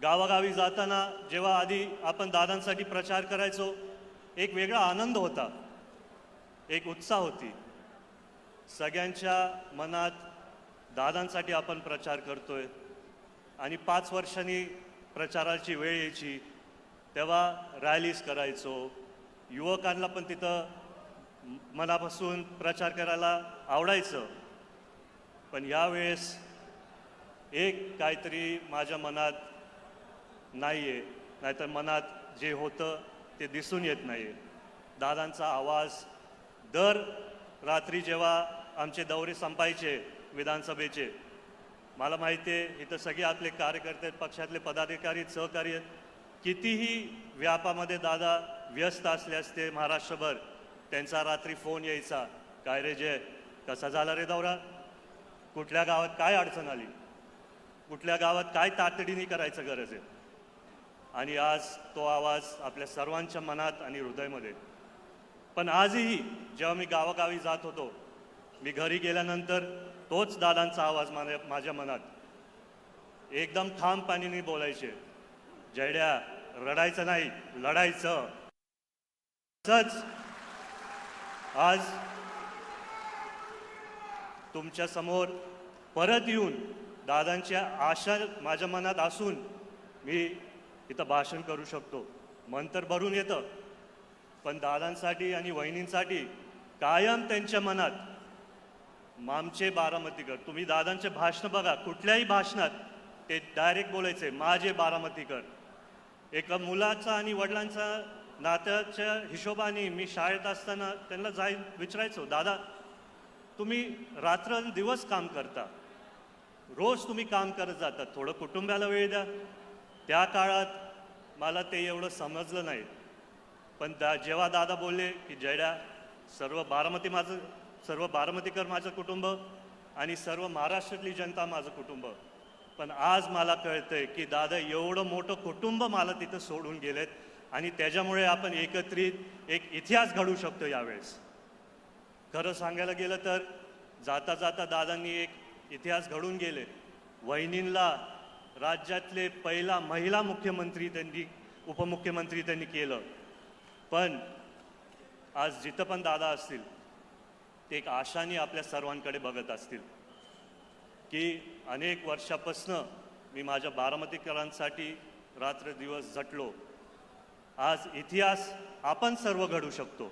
गावागावी जाताना जेव्हा आधी आपण दादांसाठी प्रचार करायचो, एक वेगळा आनंद होता, एक उत्साह होती. सगळ्यांच्या मनात दादांसाठी आपण प्रचार करतोय आणि 5 वर्षांनी प्रचाराची वेळ यायची तेव्हा रॅलीज करायचो. युवकांना पण तिथं मनापासून प्रचार करायला आवडायचं. पण यावेळेस एक काहीतरी माझ्या मनात नाही आहे, नाहीतर मनात जे होतं ते दिसून येत नाही. दादांचा आवाज दर रात्री जेव्हा आमचे दौरे संपायचे विधानसभेचे, मला माहिती आहे इथं सगळे आपले कार्यकर्ते, पक्षातले पदाधिकारी, सहकारी आहेत. कितीही व्यापामध्ये दादा व्यस्त असले असते महाराष्ट्रभर, त्यांचा रात्री फोन यायचा, काय रे जय, कसा झाला रे दौरा, कुठल्या गावात काय अडचण आली, कुठल्या गावात काय तातडीने करायचं गरज आहे. आणि आज तो आवाज आपल्या सर्वांच्या मनात आणि हृदयामध्ये. पण आजही जेव्हा मी गावागावी जात होतो, मी घरी गेल्यानंतर तोच दादांचा आवाज माझ्या मनात. एकदम ठामपणाने बोलायचे, जयड्या रडायचं नाही, लढायचं. तसंच आज तुमच्या समोर परत येऊन दादांच्या आशा माझ्या मनात असून मी इथं भाषण करू शकतो. मन तर भरून येतं, पण दादांसाठी आणि वहिनींसाठी कायम त्यांच्या मनात आमचे बारामतीकर. तुम्ही दादांचे भाषण बघा, कुठल्याही भाषणात ते डायरेक्ट बोलायचे माझे बारामतीकर. एका मुलाचा आणि वडिलांचा नात्याच्या हिशोबाने मी शाळेत असताना त्यांना विचारायचो, दादा तुम्ही रात्र दिवस काम करता, रोज तुम्ही काम करत जाता, थोडं कुटुंबाला वेळ द्या. त्या काळात मला ते एवढं समजलं नाही. पण जेव्हा दादा बोलले की जयड्या सर्व बारामतीकर माझं कुटुंब आणि सर्व महाराष्ट्रातली जनता माझं कुटुंब. पण आज मला कळतंय की दादा एवढं मोठं कुटुंब मला तिथं सोडून गेलेत आणि त्याच्यामुळे आपण एकत्रित एक इतिहास घडवू शकतो यावेळेस. खरं सांगायला गेलं तर जाता जाता दादांनी एक इतिहास घडवून गेले. वहिनींना राज्यातले पहिला महिला मुख्यमंत्री उपमुख्यमंत्री त्यांनी केलं. पण आज जिथं पण दादा असतील ते एक आशाने आपल्या सर्वांकडे बघत असतील की अनेक वर्षापासनं मी माझ्या बारामतीकरांसाठी रात्र दिवस झटलो. आज इतिहास आपण सर्व घडवू शकतो.